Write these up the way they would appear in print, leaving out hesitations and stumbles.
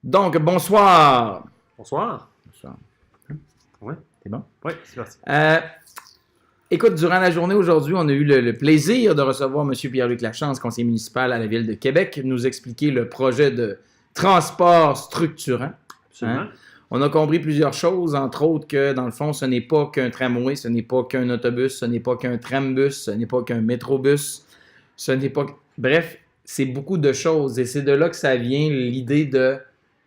Donc, bonsoir. Bonsoir. Bonsoir. Oui. C'est bon? Oui, c'est parti. Écoute, durant la journée aujourd'hui, on a eu le plaisir de recevoir M. Pierre-Luc Lachance, conseiller municipal à la Ville de Québec, nous expliquer le projet de transport structurant. Absolument. On a compris plusieurs choses, entre autres que, dans le fond, ce n'est pas qu'un tramway, ce n'est pas qu'un autobus, ce n'est pas qu'un trambus, ce n'est pas qu'un métrobus, ce n'est pas... Bref, c'est beaucoup de choses et c'est de là que ça vient l'idée de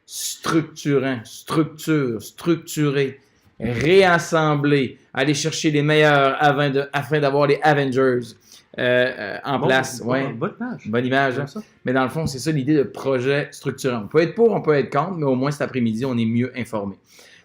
structurant, structurer, réassembler, aller chercher les meilleurs afin d'avoir les Avengers en place. Ouais. Bonne image. Bonne image. Hein? Mais dans le fond, c'est ça l'idée de projet structurant. On peut être pour, on peut être contre, mais au moins cet après-midi, on est mieux informé.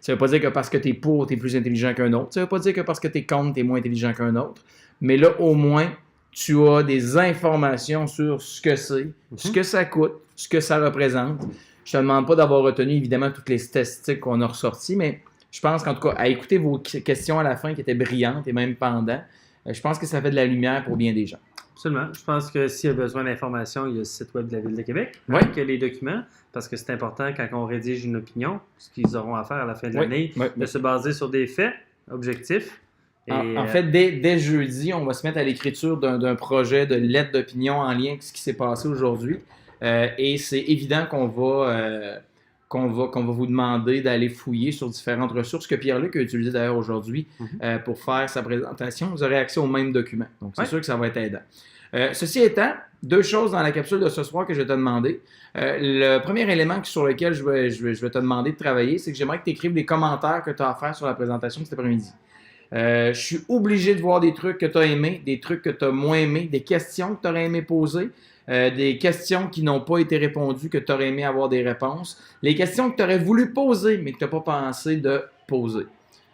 Ça ne veut pas dire que parce que tu es pour, tu es plus intelligent qu'un autre. Ça ne veut pas dire que parce que tu es contre, tu es moins intelligent qu'un autre. Mais là, au moins, tu as des informations sur ce que c'est, ce que ça coûte, ce que ça représente. Je ne te demande pas d'avoir retenu, évidemment, toutes les statistiques qu'on a ressorties, mais je pense qu'en tout cas, à écouter vos questions à la fin qui étaient brillantes et même pendant, je pense que ça fait de la lumière pour bien des gens. Absolument. Je pense que s'il y a besoin d'informations, il y a le site web de la Ville de Québec avec les documents, parce que c'est important quand on rédige une opinion, ce qu'ils auront à faire à la fin de l'année, de se baser sur des faits objectifs. En fait, dès jeudi, on va se mettre à l'écriture d'un projet de lettre d'opinion en lien avec ce qui s'est passé aujourd'hui. Et c'est évident qu'on va vous demander d'aller fouiller sur différentes ressources que Pierre-Luc a utilisées d'ailleurs aujourd'hui pour faire sa présentation. Vous aurez accès aux mêmes documents. Donc, c'est sûr que ça va être aidant. Ceci étant, deux choses dans la capsule de ce soir que je vais te demander. Le premier élément sur lequel je vais te demander de travailler, c'est que j'aimerais que tu écrives les commentaires que tu as à faire sur la présentation de cet après-midi. Je suis obligé de voir des trucs que tu as aimés, des trucs que tu as moins aimés, des questions que tu aurais aimé poser. Des questions qui n'ont pas été répondues, que tu aurais aimé avoir des réponses. Les questions que tu aurais voulu poser, mais que tu n'as pas pensé de poser.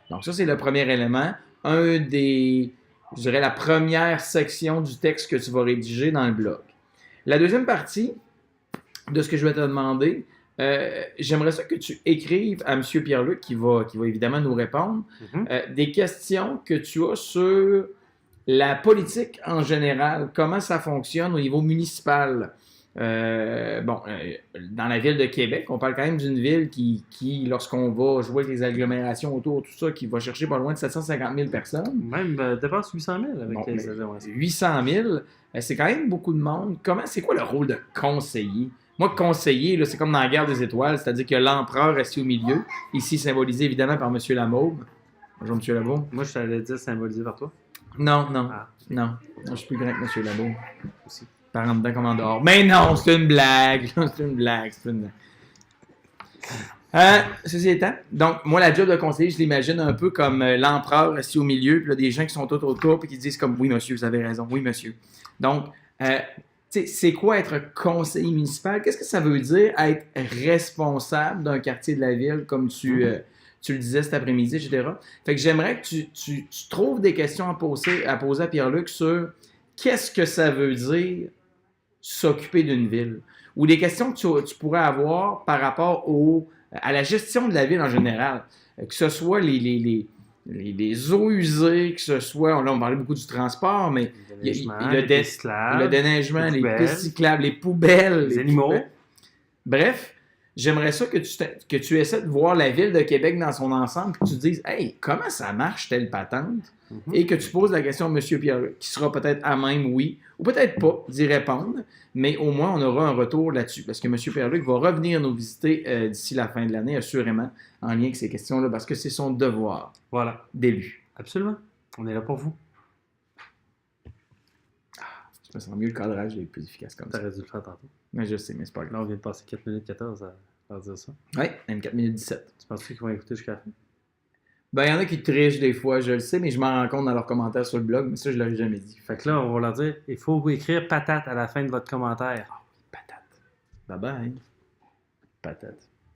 Donc ça, c'est le premier élément. Je dirais la première section du texte que tu vas rédiger dans le blog. La deuxième partie de ce que je vais te demander, j'aimerais ça que tu écrives à M. Pierre-Luc, qui va évidemment nous répondre, des questions que tu as sur la politique en général, comment ça fonctionne au niveau municipal. Dans la ville de Québec, on parle quand même d'une ville qui lorsqu'on va jouer avec les agglomérations autour, tout ça, qui va chercher pas loin de 750 000 personnes. Même dépasse 800 000 avec les agglomérations. 800 000, c'est quand même beaucoup de monde. C'est quoi le rôle de conseiller? Moi, conseiller, là, c'est comme dans la guerre des étoiles, c'est-à-dire que l'empereur assis au milieu, ici symbolisé évidemment par M. Lamaume. Bonjour, M. Lamaume. Moi, je t'allais dire symbolisé par toi. Non. Je suis plus grand que M. Labo. Aussi. Par en dedans comme en dehors. Mais non, c'est une blague. Ceci étant, donc, moi, la job de conseiller, je l'imagine un peu comme l'empereur assis au milieu, puis là, des gens qui sont tout autour, puis qui disent comme, oui, monsieur, vous avez raison, oui, monsieur. Donc, c'est quoi être conseiller municipal? Qu'est-ce que ça veut dire être responsable d'un quartier de la ville, comme tu le disais cet après-midi, etc. Fait que j'aimerais que tu trouves des questions à poser à Pierre-Luc sur qu'est-ce que ça veut dire s'occuper d'une ville. Ou des questions que tu pourrais avoir par rapport à la gestion de la ville en général. Que ce soit les eaux usées, que ce soit, là on parlait beaucoup du transport, mais le déneigement, les pistes cyclables, les poubelles, les animaux. Bref, j'aimerais ça que tu essaies de voir la Ville de Québec dans son ensemble et que tu te dises « Hey, comment ça marche telle patente? » Et que tu poses la question à M. Pierre-Luc, qui sera peut-être à même, oui, ou peut-être pas, d'y répondre, mais au moins on aura un retour là-dessus. Parce que M. Pierre-Luc va revenir nous visiter d'ici la fin de l'année, assurément, en lien avec ces questions-là, parce que c'est son devoir d'élu. Absolument. On est là pour vous. Je me sens mieux, le cadrage est plus efficace comme ça. T'aurais dû le faire tantôt. Mais je sais, mais c'est pas grave. Là, on vient de passer 4 minutes 14 à dire ça. Oui, même 4 minutes 17. Tu penses qu'ils vont écouter jusqu'à la fin? Ben, il y en a qui trichent des fois, je le sais, mais je m'en rends compte dans leurs commentaires sur le blog, mais ça, je ne l'aurais jamais dit. Fait que là, on va leur dire, il faut vous écrire patate à la fin de votre commentaire. Patate. Bye bye. Patate.